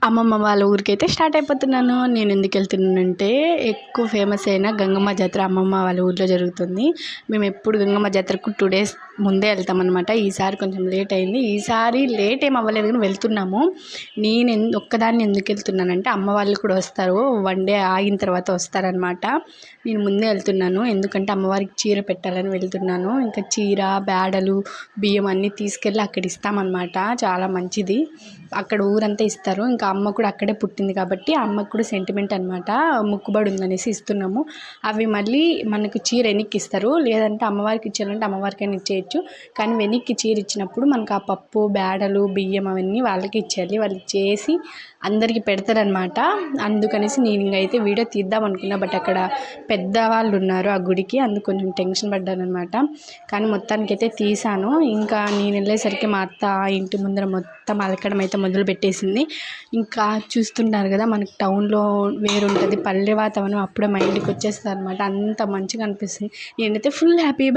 అమ్మమ్మ వాళ్ళ ఊరికైతే స్టార్ట్ అయిపోతున్నాను. నేను ఎందుకు వెళ్తున్నానంటే ఎక్కువ ఫేమస్ అయిన గంగమ్మ జాతర అమ్మమ్మ వాళ్ళ ఊర్లో జరుగుతుంది. మేము ఎప్పుడు గంగమ్మ జాతరకు 2 days ముందే వెళ్తామన్నమాట. ఈసారి కొంచెం లేట్ అయింది. ఈసారి లేట్ ఏం అవ్వలేదు కానీ వెళ్తున్నాము. నేను ఒక్కదాన్ని ఎందుకు వెళ్తున్నానంటే అమ్మ వాళ్ళు కూడా వస్తారు. 1 day ఆగిన తర్వాత వస్తారనమాట. నేను ముందే వెళ్తున్నాను ఎందుకంటే అమ్మవారికి చీర పెట్టాలని వెళ్తున్నాను. ఇంకా చీర, బేడలు, బియ్యం అన్నీ తీసుకెళ్ళి అక్కడ ఇస్తామన్నమాట. చాలా మంచిది. అక్కడ ఊరంతా ఇస్తారు. ఇంకా అమ్మ కూడా అక్కడే పుట్టింది కాబట్టి అమ్మకు కూడా సెంటిమెంట్ అనమాట. మొక్కుబడి ఉందనేసి ఇస్తున్నాము. అవి మళ్ళీ మనకు చీర వెనక్కి ఇస్తారు. లేదంటే అమ్మవారికి ఇచ్చారంటే అమ్మవారికైనా ఇచ్చేయచ్చు. కానీ వెనక్కి చీర ఇచ్చినప్పుడు మనకు ఆ పప్పు, బేడలు, బియ్యం అవన్నీ వాళ్ళకి ఇచ్చేయాలి. వాళ్ళు చేసి అందరికీ పెడతారనమాట. అందుకనేసి నేను ఇంకైతే వీడియో తీద్దాం అనుకున్నా. బట్ అక్కడ పెద్దవాళ్ళు ఉన్నారు ఆ గుడికి. అందుకు కొంచెం టెన్షన్ పడ్డాను అనమాట. కానీ మొత్తానికైతే తీసాను. ఇంకా నేను వెళ్ళేసరికి మా అత్త ఇంటి ముందర మొత్తం అలకడం అయితే మొదలు పెట్టేసింది. ఇంకా చూస్తున్నారు కదా, మనకి టౌన్లో వేరుంటుంది, పల్లె వాతావరణం అప్పుడే మైండ్కి వచ్చేస్తుంది అనమాట. అంత మంచిగా అనిపిస్తుంది. నేనైతే ఫుల్ హ్యాపీ.